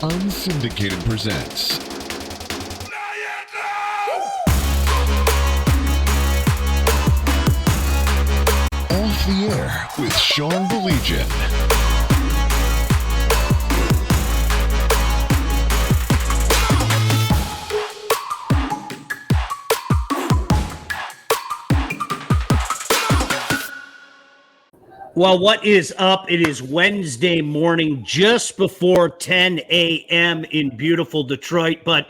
Unsyndicated presents Off the Air with Sean Belegian. Well, what is up? It is Wednesday morning, just before 10 a.m. in beautiful Detroit, but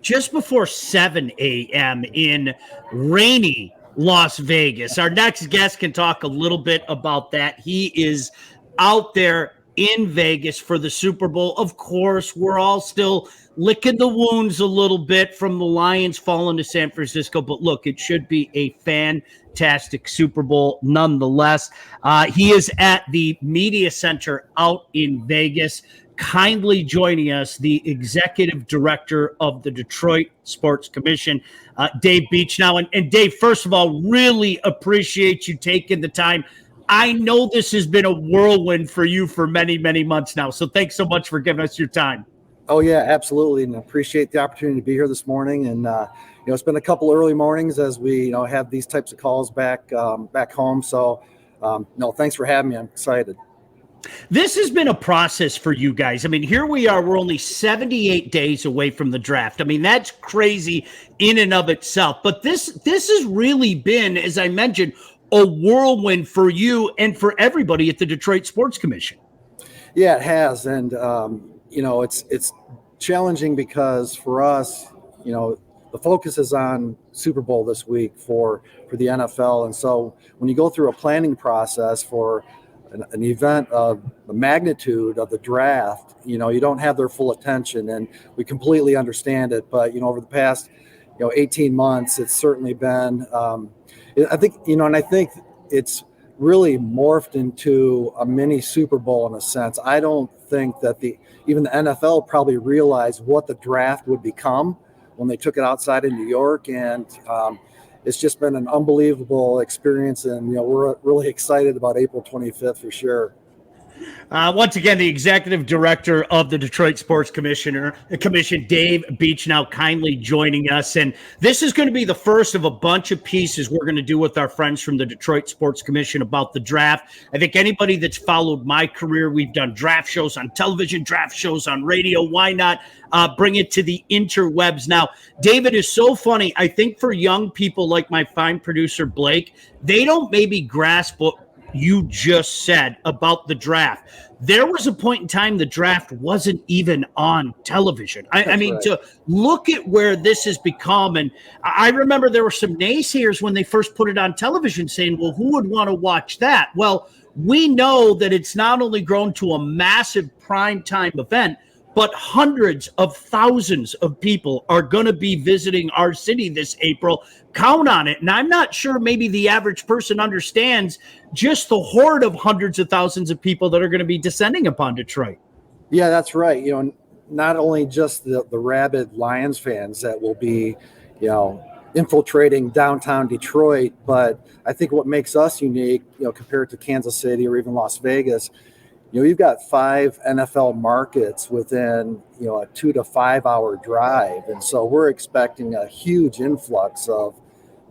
just before 7 a.m. in rainy Las Vegas. Our next guest can talk a little bit about that. He is out there in Vegas for the Super Bowl. Of course, we're all still licking the wounds a little bit from the Lions falling to San Francisco, but look, it should be a fantastic Super Bowl nonetheless. He is at the Media Center out in Vegas. Kindly joining us, the executive director of the Detroit Sports Commission, Dave Beachnau. And Dave, first of all, really appreciate you taking the time. I know this has been a whirlwind for you for many, many months now. So thanks so much for giving us your time. Oh, yeah, absolutely. And I appreciate the opportunity to be here this morning. And, it's been a couple early mornings as we, have these types of calls back home. So, thanks for having me. I'm excited. This has been a process for you guys. I mean, here we are. We're only 78 days away from the draft. I mean, that's crazy in and of itself. But this has really been, as I mentioned, a whirlwind for you and for everybody at the Detroit Sports Commission. Yeah, it has. And, it's challenging because for us, the focus is on Super Bowl this week for the NFL. And so when you go through a planning process for an event of the magnitude of the draft, you don't have their full attention, and we completely understand it. But, over the past, 18 months, it's certainly been, I think it's really morphed into a mini Super Bowl in a sense. I don't think that even the NFL probably realized what the draft would become when they took it outside of New York. And it's just been an unbelievable experience. And, we're really excited about April 25th for sure. Once again, the executive director of the Detroit Sports Commission, Dave Beachnau, kindly joining us. And this is going to be the first of a bunch of pieces we're going to do with our friends from the Detroit Sports Commission about the draft. I think anybody that's followed my career, we've done draft shows on television, draft shows on radio. Why not bring it to the interwebs? Now, David, is so funny. I think for young people like my fine producer, Blake, they don't maybe grasp what you just said about the draft. There was a point in time the draft wasn't even on television. I mean, right. To look at where this has become, and I remember there were some naysayers when they first put it on television saying, well, who would want to watch that? Well, we know that it's not only grown to a massive primetime event, but hundreds of thousands of people are going to be visiting our city this April. Count on it. And I'm not sure maybe the average person understands just the horde of hundreds of thousands of people that are going to be descending upon Detroit. Yeah, that's right. Not only just the rabid Lions fans that will be, infiltrating downtown Detroit, but I think what makes us unique, compared to Kansas City or even Las Vegas, you've got 5 NFL markets within, a 2 to 5 hour drive. And so we're expecting a huge influx of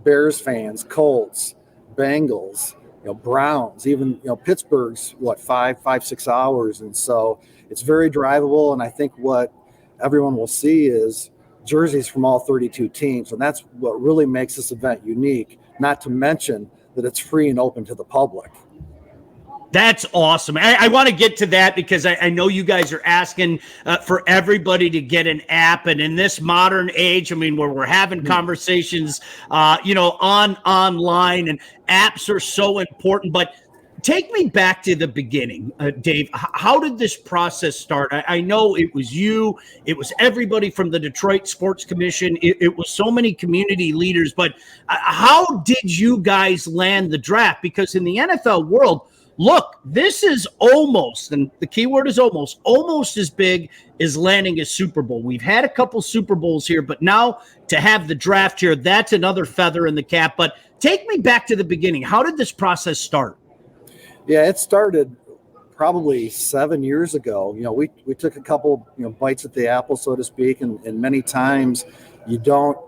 Bears fans, Colts, Bengals, Browns, even, Pittsburgh's 5-6 hours. And so it's very drivable. And I think what everyone will see is jerseys from all 32 teams. And that's what really makes this event unique, not to mention that it's free and open to the public. That's awesome. I want to get to that because I know you guys are asking for everybody to get an app. And in this modern age, I mean, where we're having conversations, online, and apps are so important. But take me back to the beginning, Dave. How did this process start? I know it was you. It was everybody from the Detroit Sports Commission. It was so many community leaders. But how did you guys land the draft? Because in the NFL world, look, this is almost, and the key word is almost as big as landing a Super Bowl. We've had a couple Super Bowls here, but now to have the draft here, that's another feather in the cap. But take me back to the beginning. How did this process start? Yeah, it started probably 7 years ago, we took a couple, bites at the apple, so to speak, and many times you don't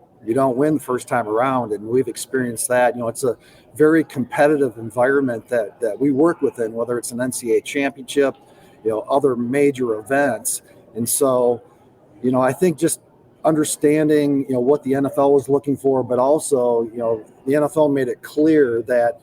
win the first time around, and we've experienced that. It's a very competitive environment that we work within, whether it's an NCAA championship, other major events. And so, I think just understanding, what the NFL was looking for, but also, the NFL made it clear that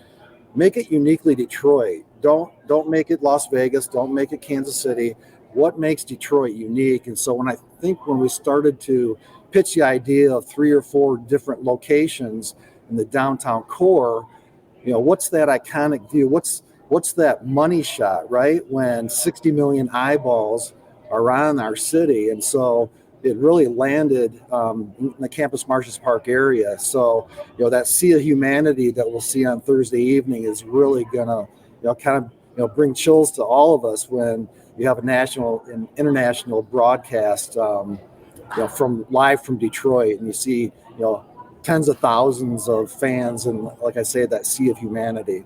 make it uniquely Detroit. Don't make it Las Vegas. Don't make it Kansas City. What makes Detroit unique? And so when we started to pitch the idea of 3 or 4 different locations in the downtown core, what's that iconic view? What's that money shot, right? When 60 million eyeballs are on our city. And so it really landed in the Campus Martius Park area. So, that sea of humanity that we'll see on Thursday evening is really gonna, bring chills to all of us when you have a national and international broadcast, from live from Detroit, and you see, tens of thousands of fans, and like I say, that sea of humanity.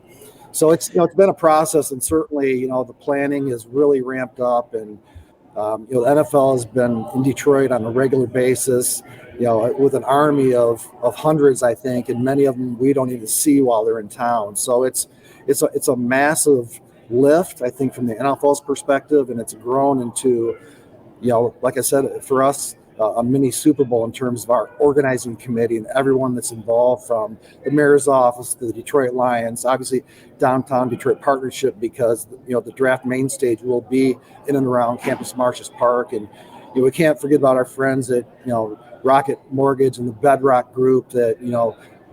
So it's been a process, and certainly, the planning is really ramped up, and the NFL has been in Detroit on a regular basis, with an army of hundreds, I think, and many of them we don't even see while they're in town. So it's a massive lift, I think, from the NFL's perspective, and it's grown into, like I said, for us, a mini Super Bowl in terms of our organizing committee and everyone that's involved, from the mayor's office to the Detroit Lions, obviously downtown Detroit partnership, because the draft main stage will be in and around Campus Martius Park, and we can't forget about our friends at Rocket Mortgage and the Bedrock Group, that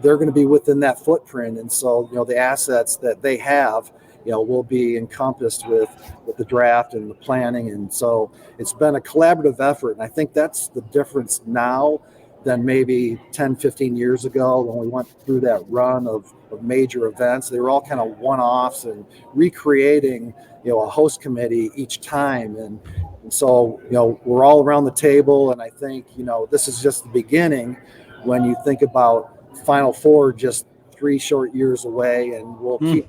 they're going to be within that footprint, and so the assets that they have will be encompassed with the draft and the planning. And so it's been a collaborative effort. And I think that's the difference now than maybe 10, 15 years ago when we went through that run of major events. They were all kind of one-offs and recreating, a host committee each time. And so, we're all around the table. And I think, this is just the beginning when you think about Final Four just 3 short years away, and we'll keep,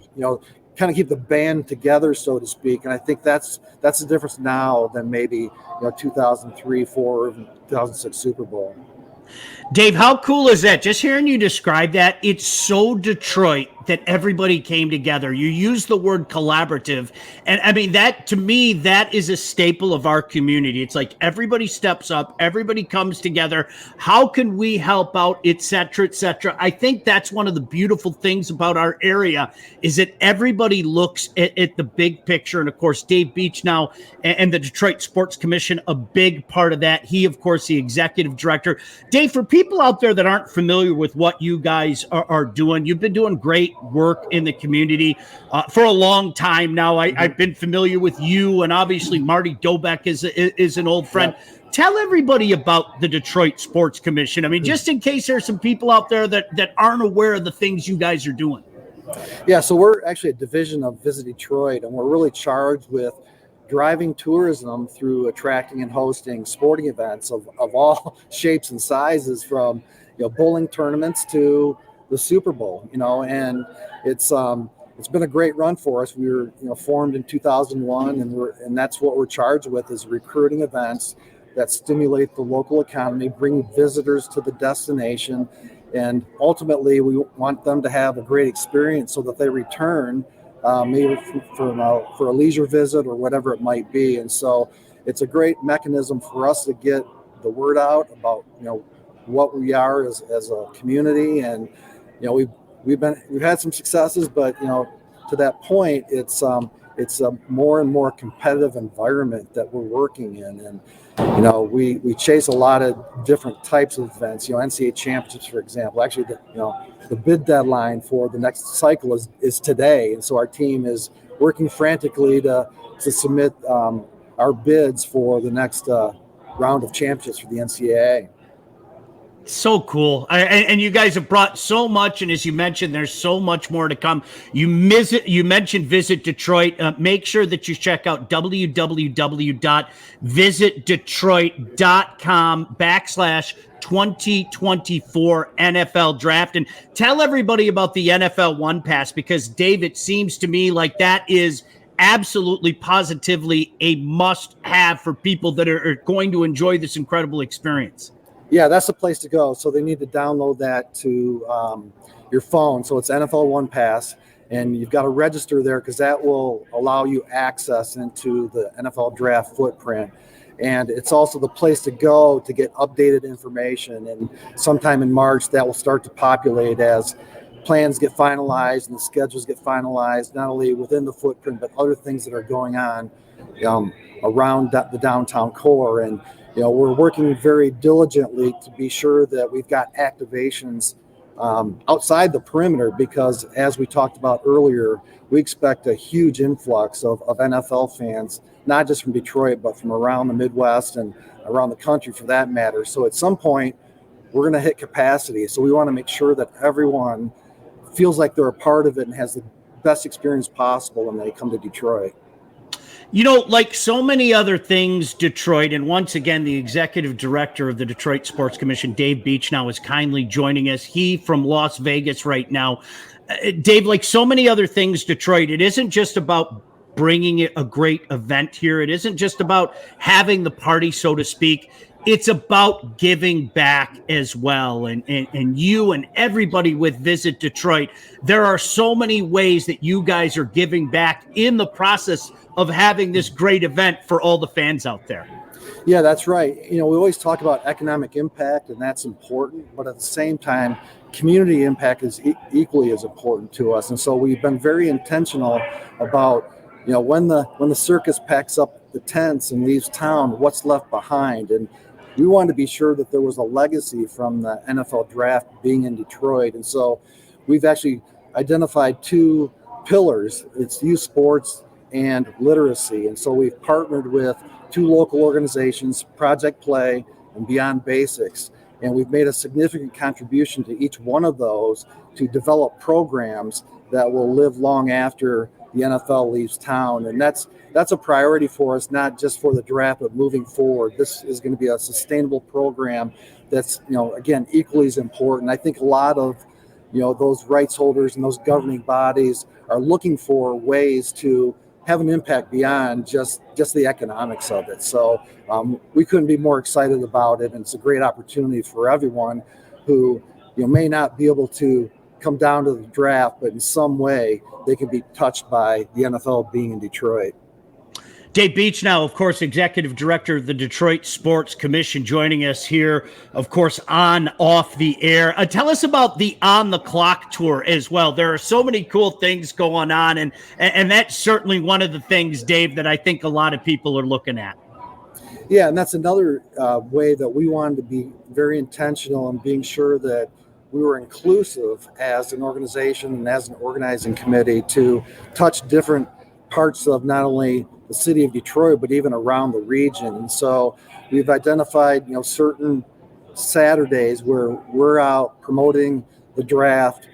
kind of keep the band together, so to speak. And I think that's the difference now than maybe 2003, 4, 2006 Super Bowl. Dave, how cool is that? Just hearing you describe that, it's so Detroit that everybody came together. You use the word collaborative. And I mean, that to me, that is a staple of our community. It's like everybody steps up, everybody comes together. How can we help out, et cetera, et cetera. I think that's one of the beautiful things about our area, is that everybody looks at the big picture. And of course, Dave Beachnau and the Detroit Sports Commission, a big part of that. He, of course, the executive director. Dave, for people out there that aren't familiar with what you guys are doing, you've been doing great work in the community for a long time now. I've been familiar with you, and obviously Marty Dobeck is an old friend. Yep. Tell everybody about the Detroit Sports Commission. I mean, just in case there's some people out there that aren't aware of the things you guys are doing. Yeah, so we're actually a division of Visit Detroit, and we're really charged with driving tourism through attracting and hosting sporting events of all shapes and sizes, from bowling tournaments to the Super Bowl. And it's been a great run for us. We were formed in 2001, and that's what we're charged with, is recruiting events that stimulate the local economy, bring visitors to the destination, and ultimately we want them to have a great experience so that they return, maybe for a leisure visit or whatever it might be. And so it's a great mechanism for us to get the word out about what we are as a community. And we've had some successes, but to that point, it's a more and more competitive environment that we're working in. And we chase a lot of different types of events. NCAA championships, for example. Actually, the bid deadline for the next cycle is today, and so our team is working frantically to submit our bids for the next round of championships for the NCAA. So cool. And you guys have brought so much. And as you mentioned, there's so much more to come. You mentioned Visit Detroit. Make sure that you check out www.visitdetroit.com/2024 NFL draft, and tell everybody about the NFL One Pass, because Dave, it seems to me like that is absolutely positively a must have for people that are going to enjoy this incredible experience? Yeah, that's the place to go. So they need to download that to your phone. So it's NFL One Pass, and you've got to register there because that will allow you access into the NFL draft footprint. And it's also the place to go to get updated information. And sometime in March, that will start to populate as plans get finalized and the schedules get finalized, not only within the footprint, but other things that are going on around the downtown core. And we're working very diligently to be sure that we've got activations outside the perimeter, because as we talked about earlier, we expect a huge influx of NFL fans, not just from Detroit, but from around the Midwest and around the country for that matter. So at some point, we're going to hit capacity. So we want to make sure that everyone feels like they're a part of it and has the best experience possible when they come to Detroit. Like so many other things, Detroit, and once again, the executive director of the Detroit Sports Commission, Dave Beachnau, is kindly joining us. He from Las Vegas right now. Dave, like so many other things, Detroit, it isn't just about bringing a great event here. It isn't just about having the party, so to speak. It's about giving back as well. And you and everybody with Visit Detroit, there are so many ways that you guys are giving back in the process of having this great event for all the fans out there. Yeah, that's right. We always talk about economic impact, and that's important, but at the same time, community impact is equally as important to us. And so we've been very intentional about, when the circus packs up the tents and leaves town, what's left behind. And we wanted to be sure that there was a legacy from the NFL draft being in Detroit. And so we've actually identified two pillars. It's youth sports and literacy. And so we've partnered with two local organizations, Project Play and Beyond Basics. And we've made a significant contribution to each one of those to develop programs that will live long after the NFL leaves town. And that's a priority for us, not just for the draft, but moving forward. This is going to be a sustainable program that's, again, equally as important. I think a lot of, those rights holders and those governing bodies are looking for ways to have an impact beyond just the economics of it. So we couldn't be more excited about it. And it's a great opportunity for everyone who may not be able to come down to the draft, but in some way they can be touched by the NFL being in Detroit. Dave Beachnau, of course, Executive Director of the Detroit Sports Commission, joining us here, of course, on Off the Air. Tell us about the On the Clock tour as well. There are so many cool things going on, and that's certainly one of the things, Dave, that I think a lot of people are looking at. Yeah, and that's another way that we wanted to be very intentional in being sure that we were inclusive as an organization and as an organizing committee to touch different parts of not only the city of Detroit, but even around the region. And so we've identified, certain Saturdays where we're out promoting the draft,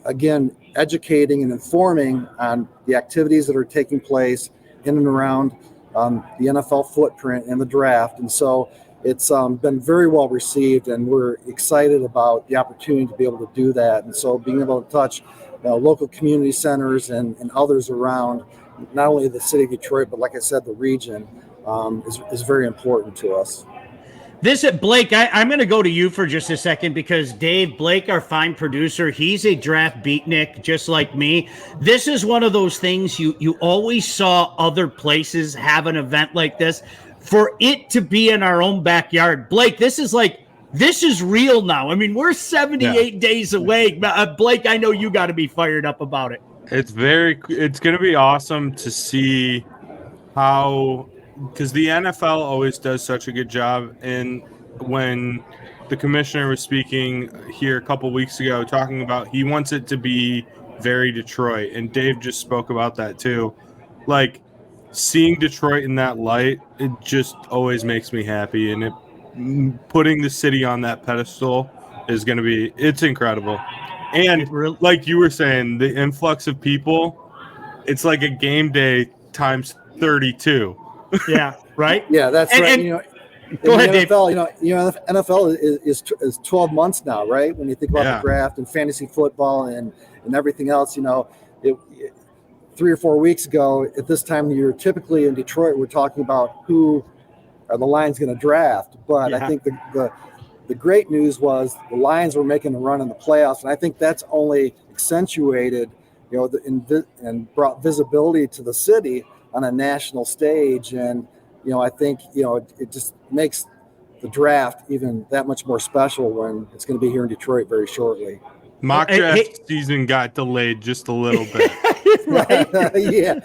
again, educating and informing on the activities that are taking place in and around the NFL footprint and the draft. And so it's been very well received, and we're excited about the opportunity to be able to do that. And so being able to touch local community centers and others around not only the city of Detroit, but like I said, the region is very important to us. Blake, I'm going to go to you for just a second because Dave, Blake, our fine producer, he's a draft beatnik just like me. This is one of those things you always saw other places have an event like this. For it to be in our own backyard, Blake, this is real now. I mean, we're 78 days away. Blake, I know you got to be fired up about it. It's going to be awesome to see how, because the NFL always does such a good job. And when the commissioner was speaking here a couple weeks ago, talking about he wants it to be very Detroit, and Dave just spoke about that too. Like, seeing Detroit in that light, it just always makes me happy. And putting the city on that pedestal is going to be, it's incredible. And like you were saying, the influx of people, it's like a game day times 32. Yeah, right? Yeah, that's right. Go ahead, NFL, Dave. NFL is 12 months now, right? When you think about the draft and fantasy football and everything else, 3 or 4 weeks ago, at this time of the year, typically in Detroit, we're talking about who are the Lions going to draft. But I think the great news was the Lions were making a run in the playoffs, and I think that's only accentuated, and brought visibility to the city on a national stage. And I think it just makes the draft even that much more special when it's going to be here in Detroit very shortly. Mock draft season got delayed just a little bit. Right? Yeah.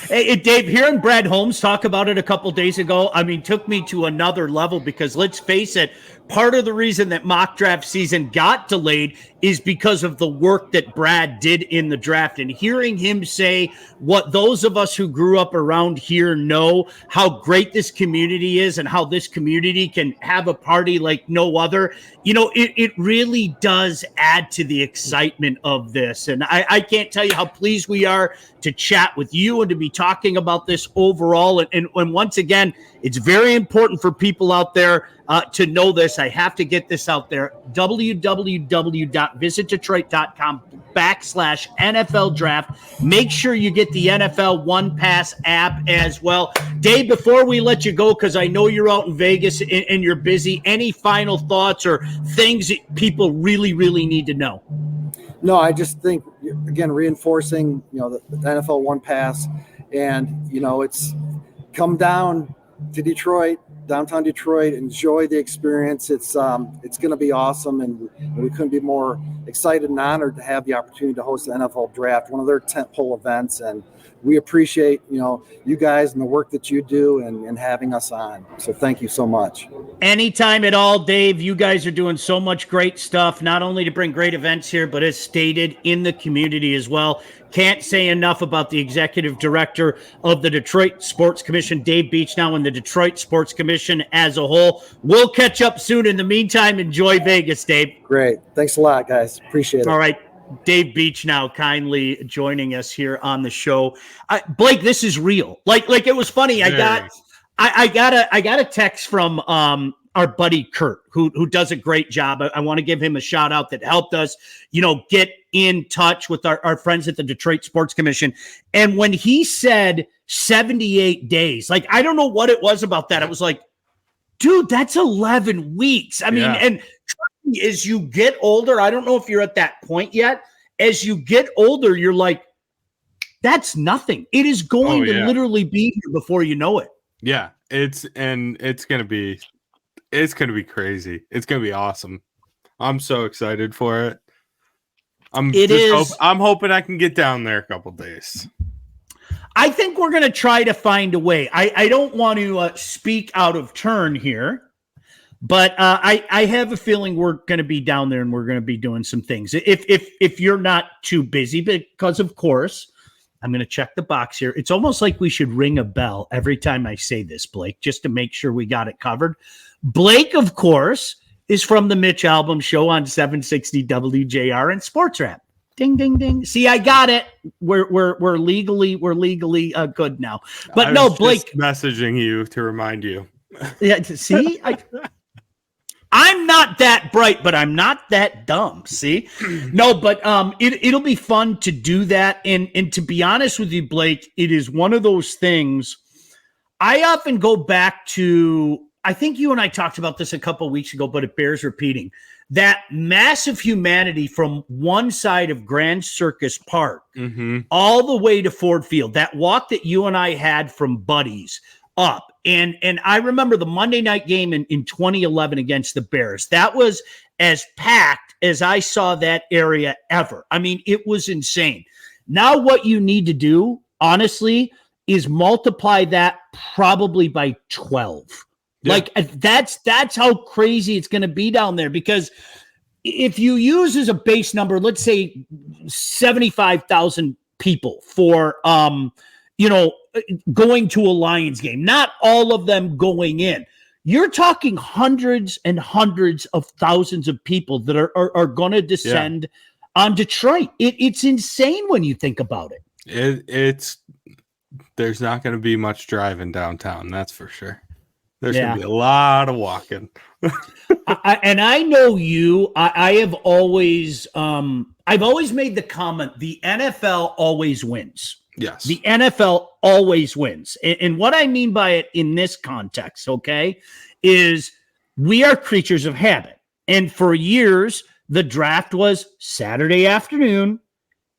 Hey, Dave, hearing Brad Holmes talk about it a couple days ago, took me to another level, because let's face it, part of the reason that mock draft season got delayed is because of the work that Brad did in the draft. And hearing him say what those of us who grew up around here know, how great this community is and how this community can have a party like no other, it really does add to the excitement of this. And I can't tell you how pleased we are to chat with you and to be talking about this overall. And once again, it's very important for people out there to know this. I have to get this out there. www.visitdetroit.com/NFL draft. Make sure you get the NFL One Pass app as well. Dave, before we let you go, because I know you're out in Vegas and you're busy, any final thoughts or things that people really, really need to know? No, I just think, again, reinforcing, the NFL One Pass, and, it's come down to Detroit, downtown Detroit, enjoy the experience. It's going to be awesome, and we couldn't be more excited and honored to have the opportunity to host the NFL Draft, one of their tentpole events, and we appreciate you guys and the work that you do and having us on. So thank you so much. Anytime at all, Dave. You guys are doing so much great stuff, not only to bring great events here, but as stated, in the community as well. Can't say enough about the executive director of the Detroit Sports Commission, Dave Beachnau, and the Detroit Sports Commission as a whole. We'll catch up soon. In the meantime, enjoy Vegas, Dave. Great. Thanks a lot, guys. Appreciate it. All right. Dave Beachnau kindly joining us here on the show. Blake, this is real. Like it was funny. I got a text from our buddy Kurt, who does a great job. I want to give him a shout out that helped us, get in touch with our friends at the Detroit Sports Commission. And when he said 78 days, I don't know what it was about that. It was like, dude, that's 11 weeks. And as you get older, I don't know if you're at that point yet. As you get older, you're like, that's nothing. It is going to literally be here before you know it. Yeah, it's gonna be crazy. It's gonna be awesome. I'm so excited for it. I'm hoping I can get down there a couple days. I think we're gonna try to find a way. I don't want to speak out of turn here, but I have a feeling we're going to be down there and we're going to be doing some things. If you're not too busy, because of course, I'm going to check the box here. It's almost like we should ring a bell every time I say this, Blake, just to make sure we got it covered. Blake, of course, is from the Mitch Albom Show on 760 WJR and Sports Rap. Ding, ding, ding. See, I got it. We're legally good now. But no, Blake, just messaging you to remind you. Yeah, see, I'm not that bright, but I'm not that dumb. See, no, but it'll be fun to do that. And to be honest with you, Blake, it is one of those things. I often go back to. I think you and I talked about this a couple of weeks ago, but it bears repeating. That massive humanity from one side of Grand Circus Park all the way to Ford Field. That walk that you and I had from Buddy's up. And I remember the Monday night game in 2011 against the Bears. That was as packed as I saw that area ever. It was insane. Now what you need to do, honestly, is multiply that probably by 12. Yeah. That's how crazy it's going to be down there. Because if you use as a base number, let's say 75,000 people for, going to a Lions game, not all of them going in. You're talking hundreds and hundreds of thousands of people that are going to descend on Detroit. It's insane when you think about it. There's not going to be much driving downtown. That's for sure. There's going to be a lot of walking. And I know you. I have always, I've always made the comment: the NFL always wins. Yes, the NFL always wins. And what I mean by it in this context, okay, is we are creatures of habit. And for years, the draft was Saturday afternoon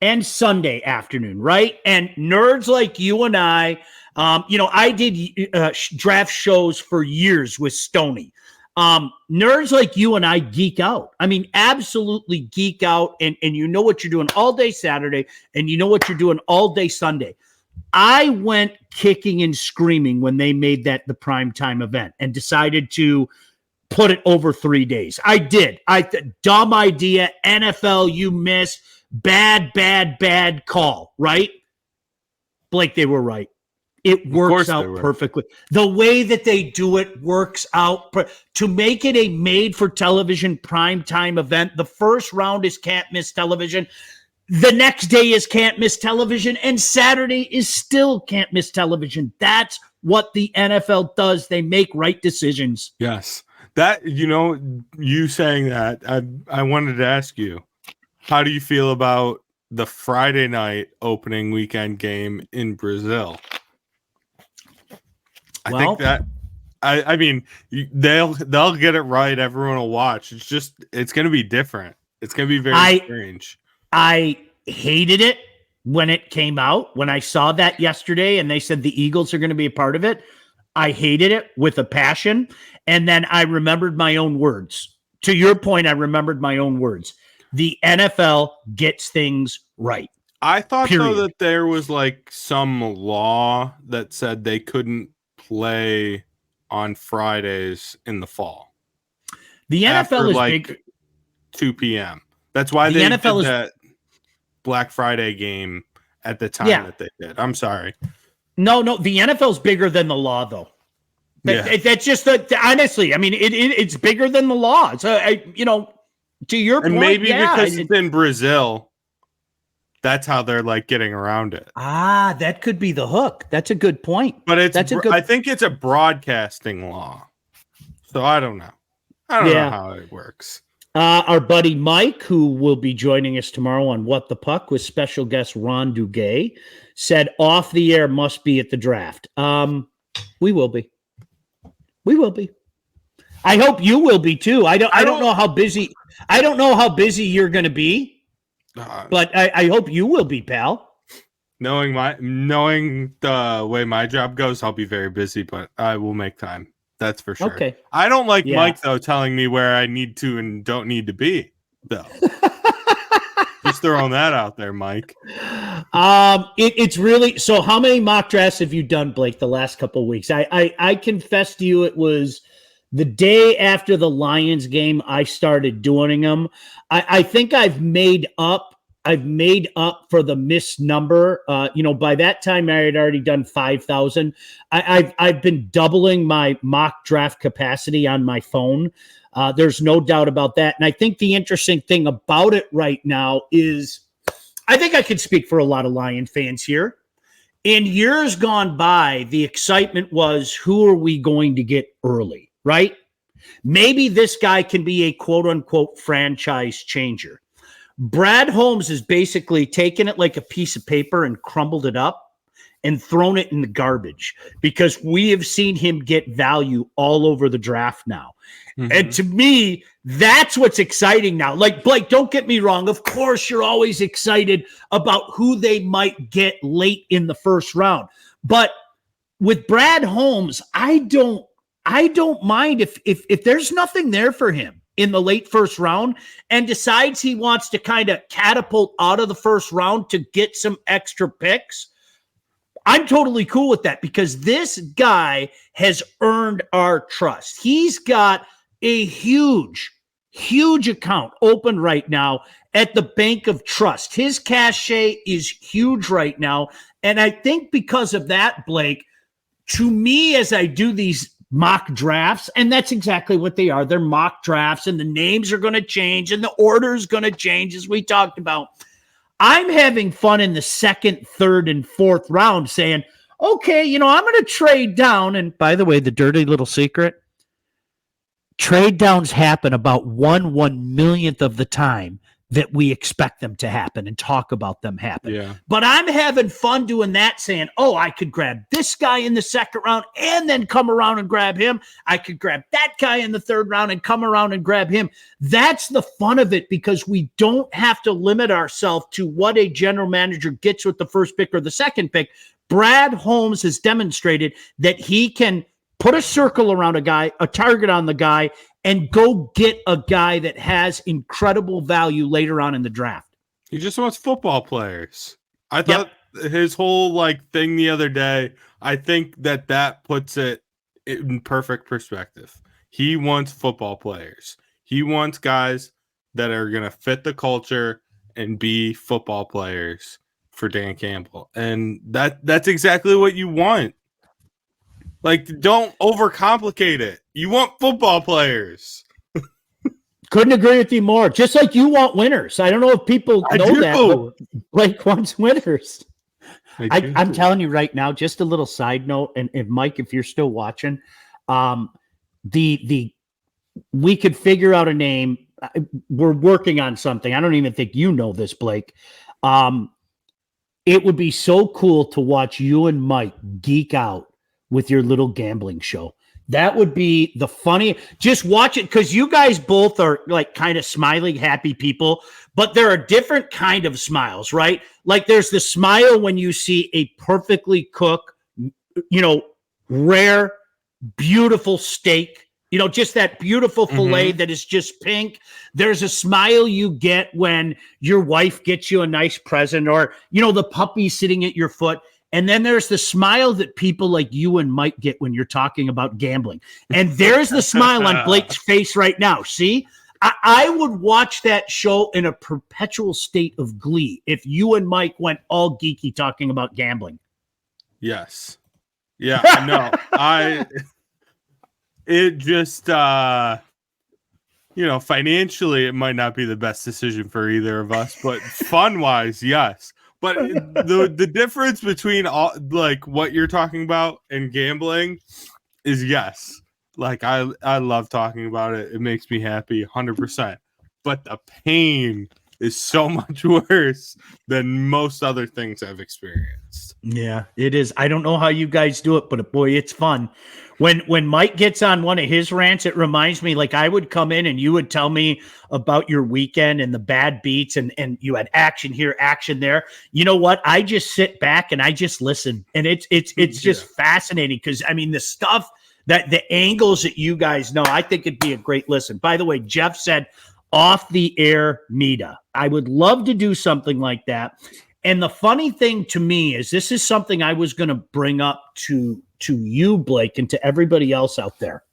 and Sunday afternoon, right? And nerds like you and I. I did draft shows for years with Stoney. Nerds like you and I geek out. I mean, absolutely geek out. And you know what you're doing all day Saturday, and you know what you're doing all day Sunday. I went kicking and screaming when they made that the primetime event and decided to put it over 3 days. I did. Dumb idea. NFL, you missed. Bad call, right? Blake, they were right. It works out perfectly. The way that they do it works out. To make it a made-for-television primetime event, the first round is can't miss television. The next day is can't miss television. And Saturday is still can't miss television. That's what the NFL does. They make right decisions. Yes. That, you saying that, I wanted to ask you, how do you feel about the Friday night opening weekend game in Brazil? I think that I mean they'll get it right. Everyone will watch. It's going to be different. It's going to be very strange. I hated it when it came out. When I saw that yesterday and they said the Eagles are going to be a part of it, I hated it with a passion. And then I remembered my own words. To your point, I remembered my own words. The NFL gets things right. I thought though that there was like some law that said they couldn't play on Fridays in the fall. The NFL is big. 2 p.m. That's why they did that Black Friday game at the time that they did. I'm sorry. No, the NFL's bigger than the law, though. That's just honestly. I mean, it's bigger than the law. So, to your point, maybe because it's in Brazil. That's how they're like getting around it. That could be the hook. That's a good point. But I think it's a broadcasting law. So I don't know. I don't know how it works. Our buddy Mike, who will be joining us tomorrow on What the Puck with special guest Ron Duguay, said off the air must be at the draft. We will be. We will be. I hope you will be too. I don't know how busy. I don't know how busy you're going to be. But I hope you will be, pal. Knowing the way my job goes, I'll be very busy, but I will make time. That's for sure. Okay. I don't like Mike though telling me where I need to and don't need to be, though. Just throwing that out there, Mike. It's really so. How many mock drafts have you done, Blake? The last couple of weeks, I confess to you, it was the day after the Lions game, I started doing them. I think I've made up for the missed number. By that time I had already done 5,000. I've been doubling my mock draft capacity on my phone. There's no doubt about that. And I think the interesting thing about it right now is I think I could speak for a lot of Lion fans here. In years gone by, the excitement was, who are we going to get early? Right? Maybe this guy can be a quote unquote franchise changer. Brad Holmes has basically taken it like a piece of paper and crumbled it up and thrown it in the garbage because we have seen him get value all over the draft now. Mm-hmm. And to me, that's what's exciting now. Like, Blake, don't get me wrong. Of course, you're always excited about who they might get late in the first round. But with Brad Holmes, I don't mind if there's nothing there for him in the late first round and decides he wants to kind of catapult out of the first round to get some extra picks. I'm totally cool with that because this guy has earned our trust. He's got a huge account open right now at the Bank of Trust. His cachet is huge right now. And I think because of that, Blake, to me, as I do these mock drafts, and that's exactly what they are. They're mock drafts, and the names are going to change, and the order is going to change, as we talked about. I'm having fun in the second, third, and fourth round saying, okay, I'm going to trade down. And by the way, the dirty little secret, trade downs happen about 1/1,000,000th of the time that we expect them to happen and talk about them happen. Yeah. But I'm having fun doing that, saying, oh, I could grab this guy in the second round and then come around and grab him. I could grab that guy in the third round and come around and grab him. That's the fun of it, because we don't have to limit ourselves to what a general manager gets with the first pick or the second pick. Brad Holmes has demonstrated that he can put a circle around a guy, a target on the guy, and go get a guy that has incredible value later on in the draft. He just wants football players. I thought his whole thing the other day, I think that puts it in perfect perspective. He wants football players. He wants guys that are going to fit the culture and be football players for Dan Campbell. And that's exactly what you want. Don't overcomplicate it. You want football players. Couldn't agree with you more. Just like you want winners. I don't know if people know that, but Blake wants winners. I'm telling you right now, just a little side note, and Mike, if you're still watching, we could figure out a name. We're working on something. I don't even think you know this, Blake. It would be so cool to watch you and Mike geek out with your little gambling show. That would be the funny. Just watch it, because you guys both are kind of smiling, happy people, but there are different kind of smiles, right? There's the smile when you see a perfectly cooked, rare, beautiful steak, just that beautiful filet that is just pink. There's a smile you get when your wife gets you a nice present, or, the puppy sitting at your foot. And then there's the smile that people like you and Mike get when you're talking about gambling. And there's the smile on Blake's face right now. See, I would watch that show in a perpetual state of glee if you and Mike went all geeky talking about gambling. Yes. Yeah, no. It just, financially, it might not be the best decision for either of us, but fun-wise, yes. But the difference between what you're talking about and gambling is yes. I love talking about it. It makes me happy 100%. But the pain is so much worse than most other things I've experienced. Yeah, it is. I don't know how you guys do it, but boy, it's fun. When Mike gets on one of his rants, it reminds me, I would come in and you would tell me about your weekend and the bad beats, and you had action here, action there. You know what? I just sit back and I just listen, and it's just fascinating, because the stuff that the angles that you guys know, I think it'd be a great listen. By the way, Jeff said off the air Mita. I would love to do something like that. And the funny thing to me is, this is something I was going to bring up to you, Blake, and to everybody else out there.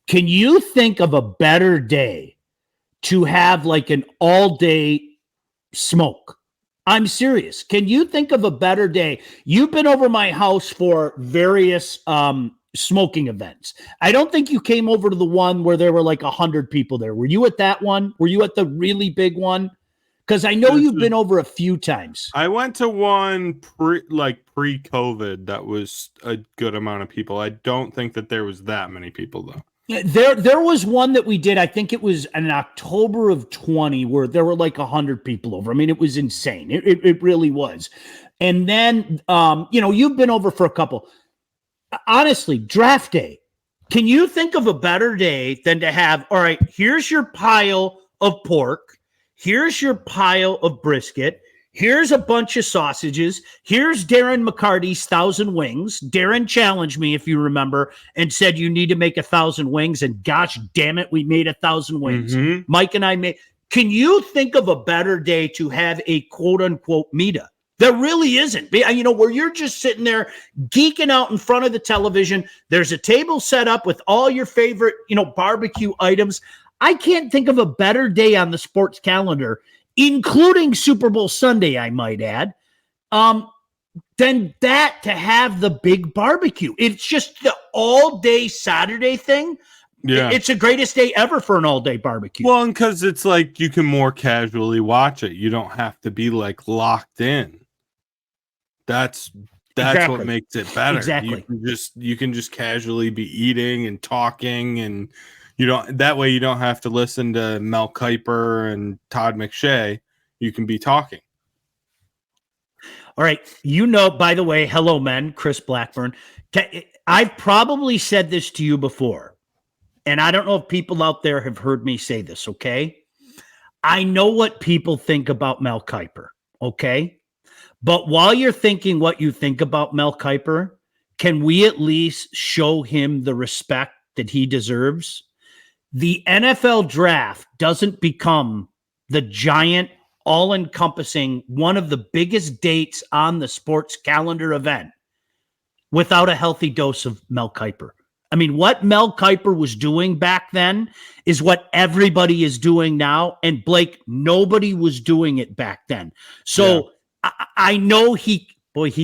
Can you think of a better day to have an all-day smoke? I'm serious. Can you think of a better day? You've been over my house for various smoking events. I don't think you came over to the one where there were 100 people there. Were you at that one? Were you at the really big one? Because I know you've been over a few times. I went to one pre-COVID that was a good amount of people. I don't think that there was that many people, though. Yeah, there was one that we did. I think it was in October of 20, where there were 100 people over. It was insane. It really was. And then, you've been over for a couple. Honestly, draft day. Can you think of a better day than to have, all right, here's your pile of pork. Here's your pile of brisket. Here's a bunch of sausages. Here's Darren McCarty's 1,000 wings. Darren challenged me, if you remember, and said you need to make 1,000 wings. And gosh damn it, we made 1,000 wings. Mike and I made. Can you think of a better day to have a quote unquote Mita? There really isn't. Where you're just sitting there geeking out in front of the television. There's a table set up with all your favorite, barbecue items. I can't think of a better day on the sports calendar, including Super Bowl Sunday, I might add, than that, to have the big barbecue. It's just the all-day Saturday thing. Yeah. It's the greatest day ever for an all-day barbecue. Well, and because it's you can more casually watch it. You don't have to be locked in. That's what makes it better. Exactly. You can just casually be eating and talking, and you don't have to listen to Mel Kiper and Todd McShay. You can be talking. All right. By the way, hello, men, Chris Blackburn. I've probably said this to you before, and I don't know if people out there have heard me say this, okay? I know what people think about Mel Kiper, okay? But while you're thinking what you think about Mel Kiper, can we at least show him the respect that he deserves? The NFL draft doesn't become the giant, all-encompassing, one of the biggest dates on the sports calendar event without a healthy dose of Mel Kiper. I mean, what Mel Kiper was doing back then is what everybody is doing now. And Blake, nobody was doing it back then. So I know he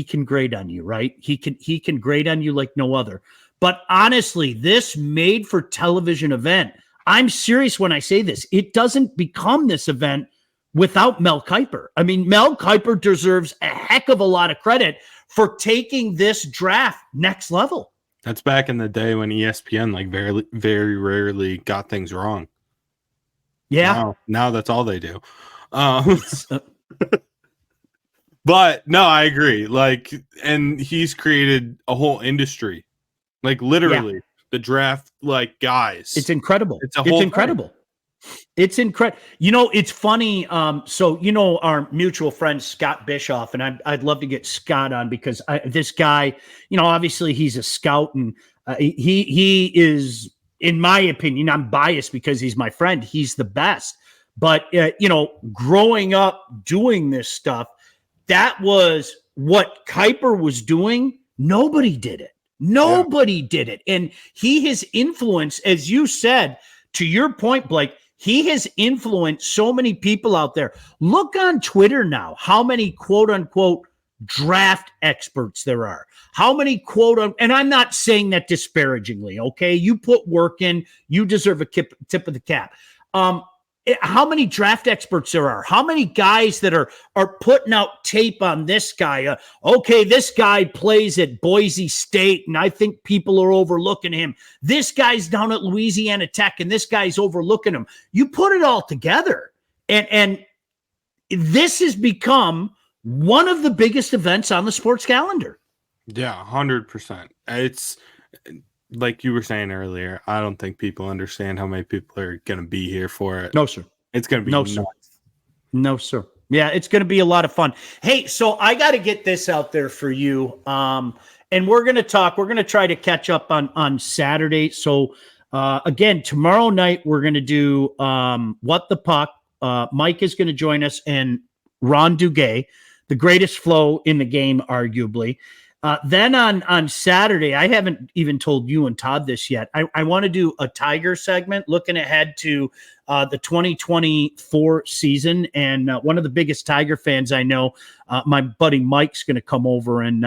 can grade on you, right? He can grade on you like no other. But honestly, this made for television event, I'm serious when I say this, it doesn't become this event without Mel Kiper. I mean, Mel Kiper deserves a heck of a lot of credit for taking this draft next level. That's back in the day when ESPN very, very rarely got things wrong. Yeah. Now that's all they do. But no, I agree. And he's created a whole industry, literally the draft, guys. It's incredible. It's incredible. Thing. It's incredible. It's funny. So, our mutual friend, Scott Bischoff, and I'd love to get Scott on because this guy, obviously he's a scout and he is, in my opinion, I'm biased because he's my friend. He's the best. But, growing up doing this stuff, that was what Kiper was doing. Nobody did it. Nobody did it. And he has influenced, as you said, to your point, Blake, he has influenced so many people out there. Look on Twitter now, how many quote unquote draft experts there are. How many and I'm not saying that disparagingly, okay? You put work in, you deserve a tip of the cap. How many draft experts there are? How many guys that are putting out tape on this guy? Okay, this guy plays at Boise State, and I think people are overlooking him. This guy's down at Louisiana Tech, and this guy's overlooking him. You put it all together, and this has become one of the biggest events on the sports calendar. Yeah, 100%. It's like you were saying earlier, I don't think people understand how many people are going to be here for it. No, sir. It's going to be nuts. No, sir. Yeah, it's going to be a lot of fun. Hey, so I got to get this out there for you. And we're going to try to catch up on Saturday. So again, tomorrow night, we're going to do What the Puck. Mike is going to join us and Ron Duguay, the greatest flow in the game, arguably. Then on Saturday, I haven't even told you and Todd this yet. I want to do a Tiger segment looking ahead to the 2024 season. And one of the biggest Tiger fans I know, my buddy Mike's going to come over. And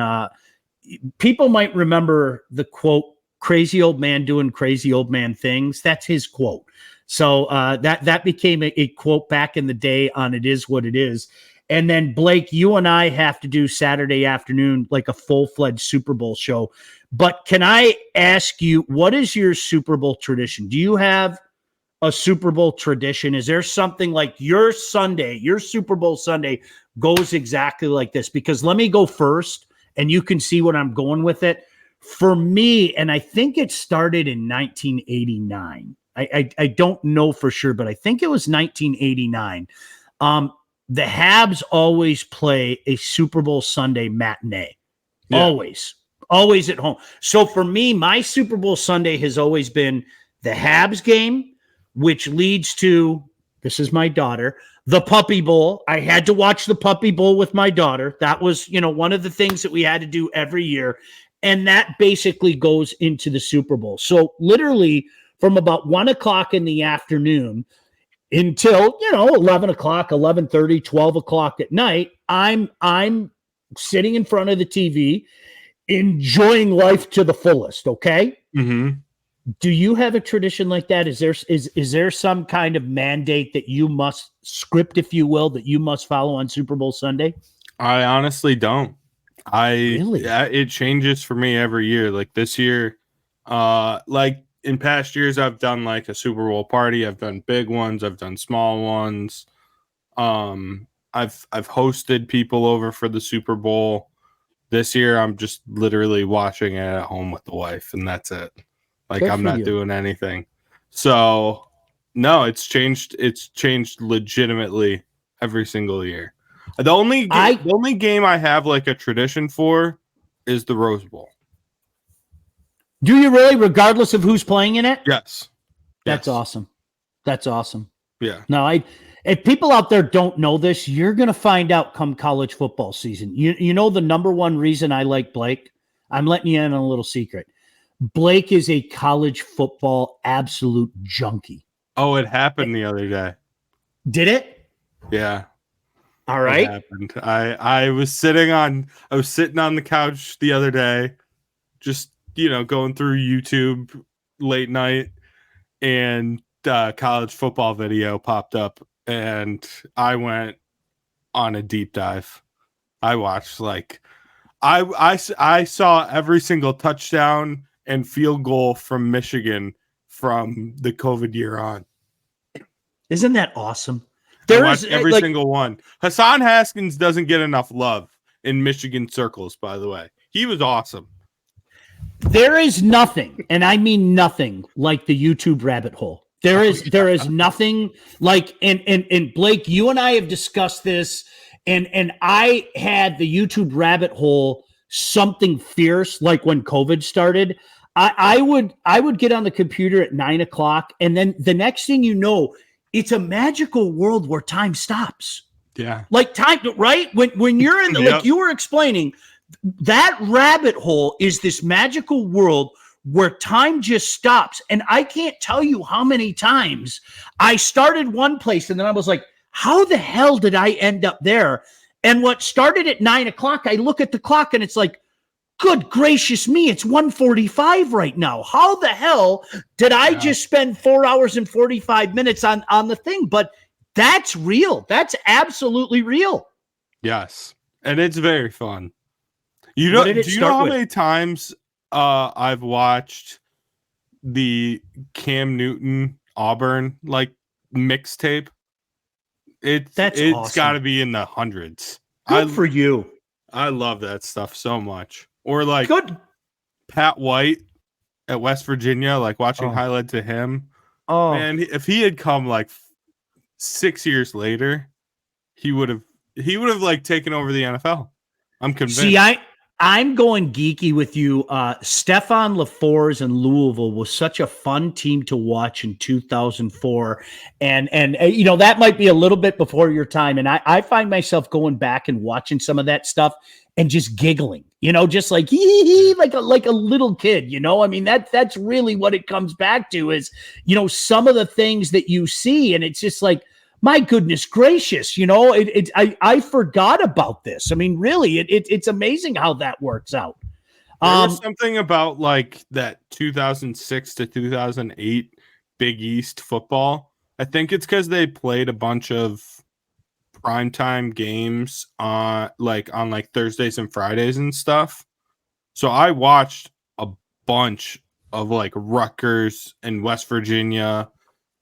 people might remember the quote, "Crazy old man doing crazy old man things." That's his quote. So that became a quote back in the day on It Is What It Is. And then, Blake, you and I have to do Saturday afternoon, like a full-fledged Super Bowl show. But can I ask you, what is your Super Bowl tradition? Do you have a Super Bowl tradition? Is there something like your Super Bowl Sunday goes exactly like this? Because let me go first, and you can see what I'm going with it. For me, and I think it started in 1989. I don't know for sure, but I think it was 1989. The Habs always play a Super Bowl Sunday matinee. Yeah. Always at home. So for me, my Super Bowl Sunday has always been the Habs game, which leads to, this is my daughter, the Puppy Bowl. I had to watch the Puppy Bowl with my daughter. That was, one of the things that we had to do every year. And that basically goes into the Super Bowl. So literally from about 1:00 in the afternoon until, 11 o'clock, 11:30, 12 o'clock at night, I'm sitting in front of the TV, enjoying life to the fullest. Okay. Mm-hmm. Do you have a tradition like that? Is there some kind of mandate that you must script, if you will, that you must follow on Super Bowl Sunday? I honestly don't. Really? It changes for me every year. Like this year, like in past years, I've done like a Super Bowl party. I've done big ones. I've done small ones. I've hosted people over for the Super Bowl. This year, I'm just literally watching it at home with the wife, and that's it. Like Good I'm for not you. doing anything. So no, it's changed. It's changed legitimately every single year. The only game I have like a tradition for is the Rose Bowl. Do you really, regardless of who's playing in it? Yes. That's Yes. awesome. That's awesome. Yeah. No, if people out there don't know this, you're going to find out come college football season. You know the number one reason I like Blake? I'm letting you in on a little secret. Blake is a college football absolute junkie. Oh, it happened the other day. Did it? Yeah. All It right. happened. I was sitting on the couch the other day, just going through YouTube late night, and college football video popped up, and I went on a deep dive. I watched I saw every single touchdown and field goal from Michigan from the COVID year on. Isn't that awesome? I watched every single one. Hassan Haskins doesn't get enough love in Michigan circles, by the way. He was awesome. There is nothing, and I mean nothing, like the YouTube rabbit hole. There is nothing like, and Blake, you and I have discussed this, and I had the YouTube rabbit hole something fierce, like when COVID started. I would get on the computer at 9:00, and then the next thing you know, it's a magical world where time stops. Yeah. Like time, right? When you're in the, Yep. like you were explaining, that rabbit hole is this magical world where time just stops. And I can't tell you how many times I started one place and then I was like, how the hell did I end up there? And what started at 9:00, I look at the clock and it's like, good gracious me, it's 1:45 right now. How the hell did I just spend 4 hours and 45 minutes on the thing? But that's real. That's absolutely real. Yes. And it's very fun. Do you know how many times I've watched the Cam Newton Auburn like mixtape? It's awesome. Got to be in the hundreds. Good for you. I love that stuff so much. Or like Good. Pat White at West Virginia, like watching highlights of him. Oh man, if he had come like 6 years later, he would have like taken over the NFL. I'm convinced. See, I'm going geeky with you. Stefan LaFours in Louisville was such a fun team to watch in 2004. And that might be a little bit before your time. And I find myself going back and watching some of that stuff and just giggling, just like, like a little kid, I mean, that's really what it comes back to is, some of the things that you see. And it's just like, my goodness gracious, I forgot about this. I mean, really, it's amazing how that works out. There was something about like that 2006 to 2008 Big East football. I think it's because they played a bunch of primetime games on Thursdays and Fridays and stuff. So I watched a bunch of like Rutgers and West Virginia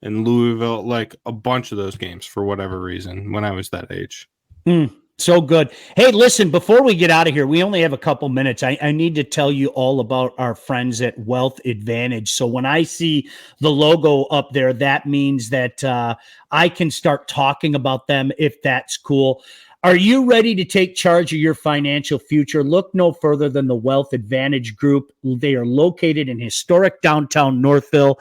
and Louisville, like a bunch of those games for whatever reason when I was that age. So good. Hey, listen, before we get out of here, we only have a couple minutes. I need to tell you all about our friends at Wealth Advantage. So when I see the logo up there, that means that I can start talking about them if that's cool. Are you ready to take charge of your financial future? Look no further than the Wealth Advantage Group. They are located in historic downtown Northville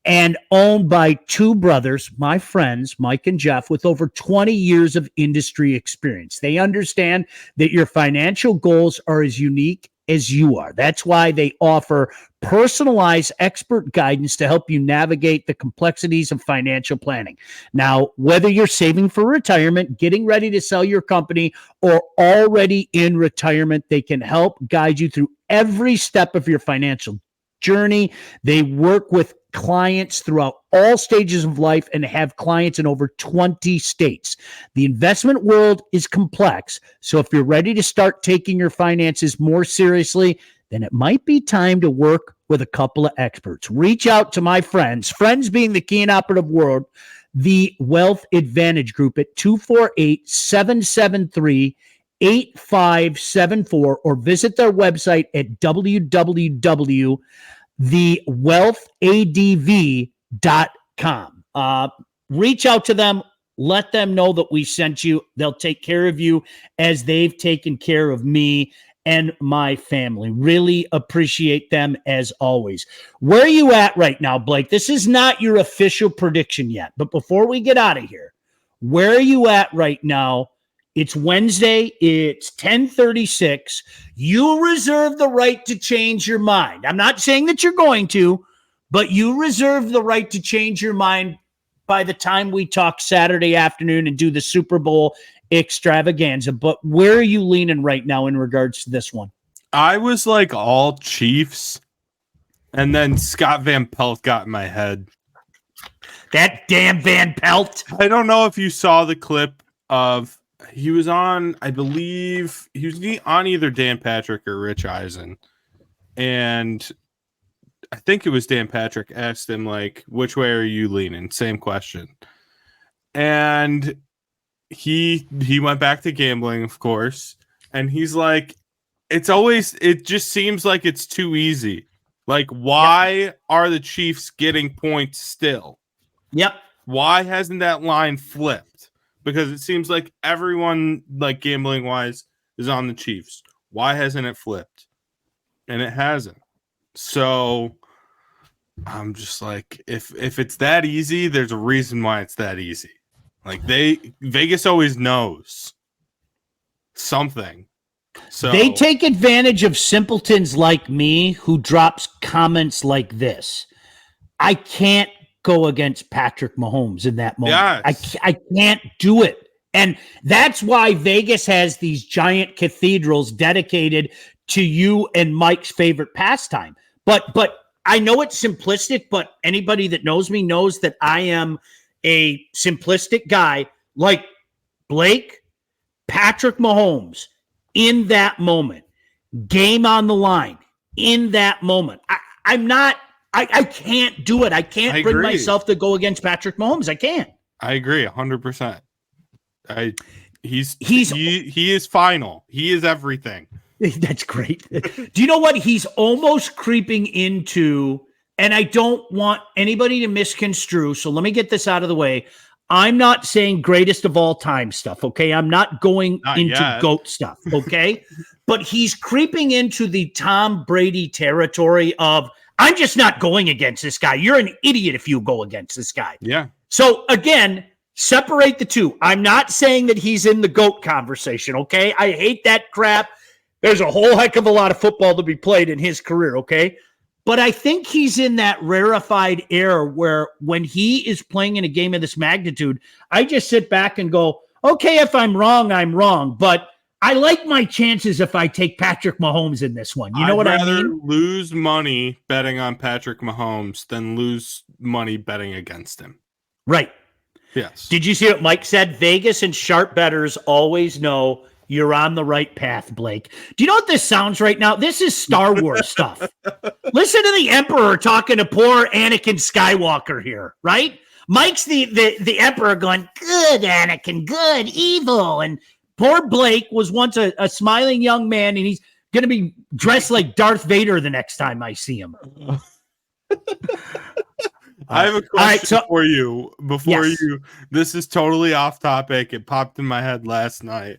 and owned by two brothers, my friends, Mike and Jeff, with over 20 years of industry experience. They understand that your financial goals are as unique as you are. That's why they offer personalized expert guidance to help you navigate the complexities of financial planning. Now, whether you're saving for retirement, getting ready to sell your company, or already in retirement, they can help guide you through every step of your financial journey. They work with clients throughout all stages of life and have clients in over 20 states. The investment world is complex, so if you're ready to start taking your finances more seriously, then it might be time to work with a couple of experts. Reach out to my friends being the key and operative word, the Wealth Advantage Group at 248-773-8574, or visit their website at www.thewealthadv.com. Reach out to them. Let them know that we sent you. They'll take care of you as they've taken care of me and my family. Really appreciate them as always. Where are you at right now, Blake? This is not your official prediction yet, but before we get out of here, where are you at right now? It's Wednesday. It's 10:36. You reserve the right to change your mind. I'm not saying that you're going to, but you reserve the right to change your mind by the time we talk Saturday afternoon and do the Super Bowl extravaganza. But where are you leaning right now in regards to this one? I was like all Chiefs, and then Scott Van Pelt got in my head. That damn Van Pelt. I don't know if you saw the clip of, he was on, I believe he was on either Dan Patrick or Rich Eisen, and I think it was Dan Patrick asked him, like, which way are you leaning? Same question. And he went back to gambling, of course. And he's like, it just seems like it's too easy. Like, why are the Chiefs getting points still? Yep. Why hasn't that line flipped? Because it seems like everyone, like, gambling wise, is on the Chiefs. Why hasn't it flipped? And it hasn't. So I'm just like, if it's that easy, there's a reason why it's that easy. Like, Vegas always knows something. So they take advantage of simpletons like me who drops comments like this. I can't go against Patrick Mahomes in that moment. Yes. I can't do it. And that's why Vegas has these giant cathedrals dedicated to you and Mike's favorite pastime. But I know it's simplistic, but anybody that knows me knows that I am a simplistic guy. Like Blake, Patrick Mahomes, in that moment, game on the line, in that moment. I can't do it. I can't bring myself to go against Patrick Mahomes. I can't. I agree 100%. He is final. He is everything. That's great. Do you know what? He's almost creeping into, and I don't want anybody to misconstrue, so let me get this out of the way. I'm not saying greatest of all time stuff, okay? I'm not going into GOAT stuff, okay? But he's creeping into the Tom Brady territory of, I'm just not going against this guy. You're an idiot if you go against this guy. Yeah. So again, separate the two. I'm not saying that he's in the GOAT conversation, okay? I hate that crap. There's a whole heck of a lot of football to be played in his career, okay? But I think he's in that rarefied air where when he is playing in a game of this magnitude, I just sit back and go, okay, if I'm wrong, I'm wrong. But I like my chances if I take Patrick Mahomes in this one. You know what I mean? I'd rather lose money betting on Patrick Mahomes than lose money betting against him. Right. Yes. Did you see what Mike said? Vegas and sharp bettors always know you're on the right path, Blake. Do you know what this sounds right now? This is Star Wars stuff. Listen to the Emperor talking to poor Anakin Skywalker here, right? Mike's the Emperor going, good, Anakin, good, evil. And poor Blake was once a smiling young man, and he's going to be dressed like Darth Vader the next time I see him. I have a question for you before this is totally off topic. It popped in my head last night.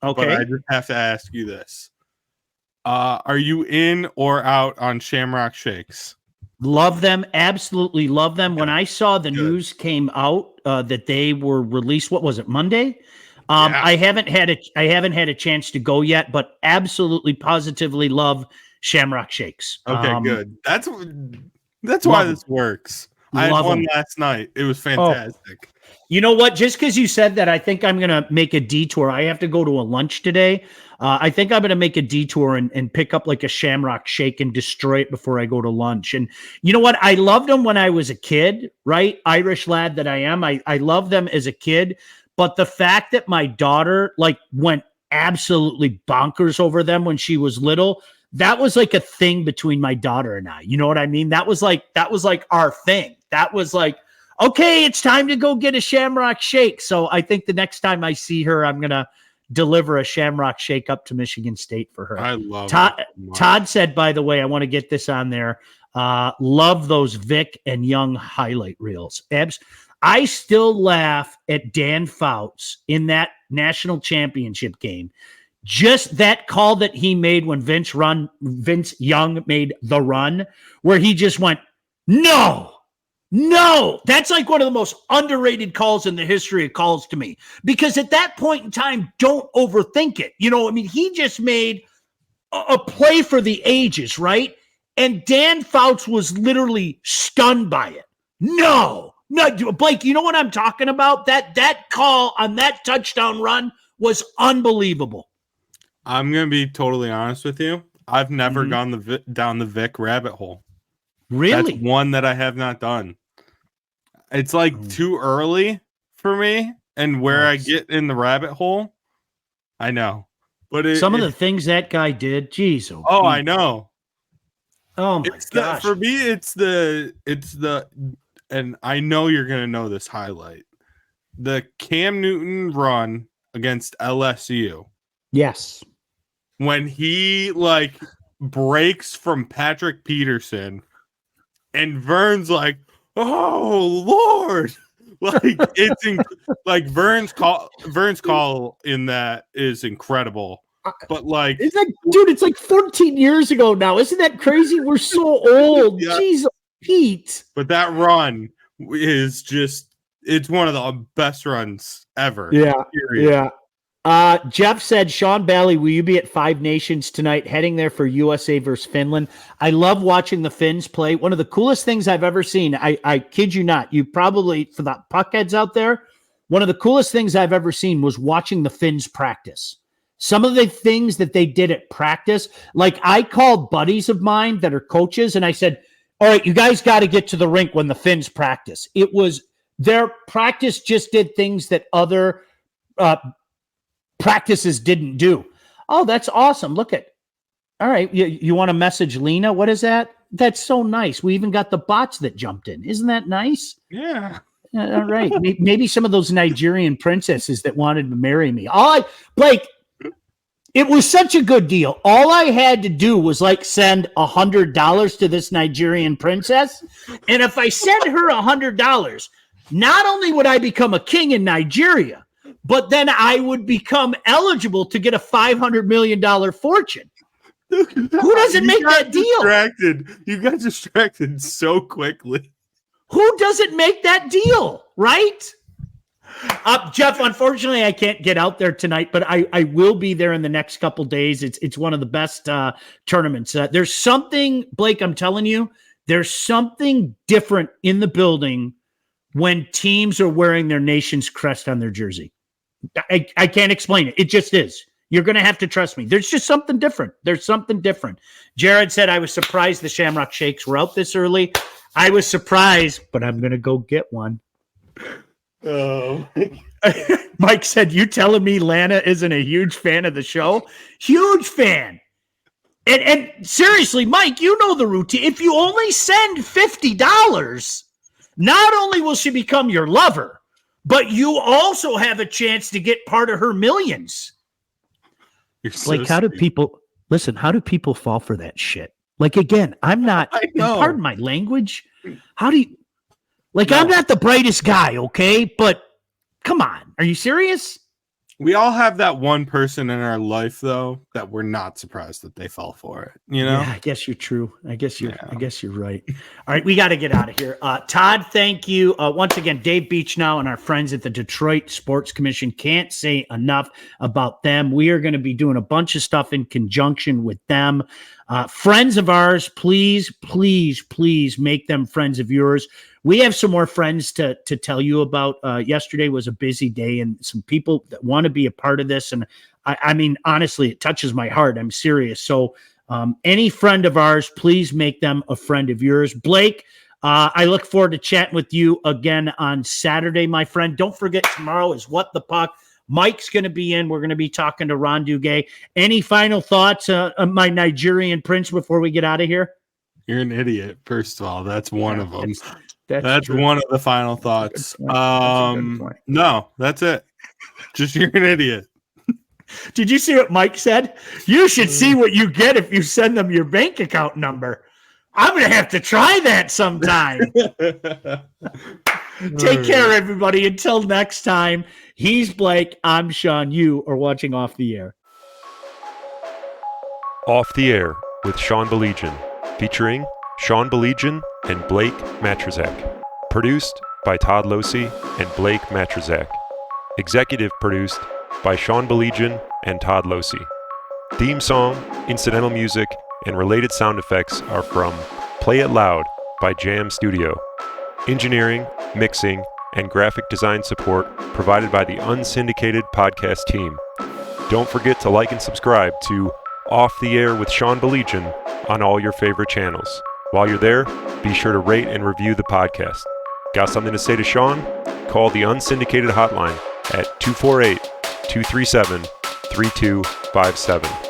Okay. But I just have to ask you this. Are you in or out on Shamrock Shakes? Love them. Absolutely love them. When I saw the news came out that they were released, what was it, Monday? I haven't had a chance to go yet, but absolutely positively love Shamrock Shakes. Okay, good. That's why this works. I had Love one 'em. last night. It was fantastic. You know what? Just because you said that, I think I'm going to make a detour. I have to go to a lunch today. I think I'm going to make a detour and pick up like a Shamrock Shake and destroy it before I go to lunch. And you know what? I loved them when I was a kid, right? Irish lad that I am. I loved them as a kid. But the fact that my daughter like went absolutely bonkers over them when she was little, that was like a thing between my daughter and I. You know what I mean? That was like our thing. That was like, okay, it's time to go get a Shamrock Shake. So I think the next time I see her, I'm going to deliver a Shamrock Shake up to Michigan State for her. I love Todd, it. Todd said, by the way, I want to get this on there. Love those Vic and Young highlight reels. Ebs, I still laugh at Dan Fouts in that national championship game. Just that call that he made when Vince Young made the run, where he just went, no, that's like one of the most underrated calls in the history of calls to me, because at that point in time, don't overthink it. You know, I mean, he just made a play for the ages, right? And Dan Fouts was literally stunned by it. No, Blake, you know what I'm talking about? That call on that touchdown run was unbelievable. I'm going to be totally honest with you. I've never gone down the Vic rabbit hole. Really? That's one that I have not done. It's like too early for me, and where I get in the rabbit hole, I know. But some of the things that guy did, geez. I know. Oh my gosh. For me, it's the, and I know you're going to know this highlight. The Cam Newton run against LSU. Yes. When he like breaks from Patrick Peterson and Vern's like, oh Lord, like like Vern's call in that is incredible. But like, it's like 14 years ago now. Isn't that crazy? We're so old. Yeah. Jeez, Pete. But that run is just, it's one of the best runs ever. Yeah. Period. Yeah. Jeff said, Sean Bailey, will you be at Five Nations tonight, heading there for USA versus Finland? I love watching the Finns play. One of the coolest things I've ever seen. I kid you not. You probably, for the puckheads out there, one of the coolest things I've ever seen was watching the Finns practice. Some of the things that they did at practice, like I called buddies of mine that are coaches, and I said, all right, you guys got to get to the rink when the Finns practice. It was their practice just did things that other practices didn't do. Oh, that's awesome. Look at, all right. You want to message Lena? What is that? That's so nice. We even got the bots that jumped in. Isn't that nice? Yeah. All right. Maybe some of those Nigerian princesses that wanted to marry me. Blake, it was such a good deal. All I had to do was like send $100 to this Nigerian princess. And if I sent her $100, not only would I become a king in Nigeria, but then I would become eligible to get a $500 million fortune. Who doesn't make that deal? You got distracted so quickly. Who doesn't make that deal, right? Jeff, unfortunately, I can't get out there tonight, but I will be there in the next couple days. It's one of the best tournaments. There's something, Blake, I'm telling you, there's something different in the building when teams are wearing their nation's crest on their jersey. I can't explain it. It just is. You're going to have to trust me. There's just something different. There's something different. Jared said, I was surprised the Shamrock Shakes were out this early. I was surprised, but I'm going to go get one. Oh. Mike said, you telling me Lana isn't a huge fan of the show? Huge fan. And seriously, Mike, you know the routine. If you only send $50, not only will she become your lover, but you also have a chance to get part of her millions. Like, how do people fall for that shit? Like, again, I'm not, pardon my language. How do you, I'm not the brightest guy, okay? But come on, are you serious? We all have that one person in our life, though, that we're not surprised that they fell for it. You know? Yeah, I guess you're true. I guess you're right. All right, we got to get out of here. Todd, thank you once again. Dave Beachnau and our friends at the Detroit Sports Commission, can't say enough about them. We are going to be doing a bunch of stuff in conjunction with them. Friends of ours, please, please, please make them friends of yours. we have some more friends to tell you about. Yesterday was a busy day, and some people that want to be a part of this. And I mean, honestly, it touches my heart. I'm serious. So any friend of ours, please make them a friend of yours. Blake, I look forward to chatting with you again on Saturday, my friend. Don't forget, tomorrow is What the Puck. Mike's going to be in. We're going to be talking to Ron Duguay. Any final thoughts, my Nigerian prince, before we get out of here? You're an idiot, first of all. That's one of them. That's one of the final thoughts. No, that's it. Just you're an idiot. Did you see what Mike said? You should see what you get if you send them your bank account number. I'm going to have to try that sometime. Take care, everybody. Until next time, he's Blake. I'm Sean. You are watching Off the Air. Off the Air with Sean Beachnau, featuring Sean Beachnau and Blake Matrazak. Produced by Todd Losey and Blake Matrazak. Executive produced by Sean Beachnau and Todd Losey. Theme song, incidental music, and related sound effects are from Play It Loud by Jam Studio. Engineering, mixing, and graphic design support provided by the unsyndicated podcast team. Don't forget to like and subscribe to Off the Air with Sean Beachnau on all your favorite channels. While you're there, be sure to rate and review the podcast. Got something to say to Sean? Call the unsyndicated hotline at 248-237-3257.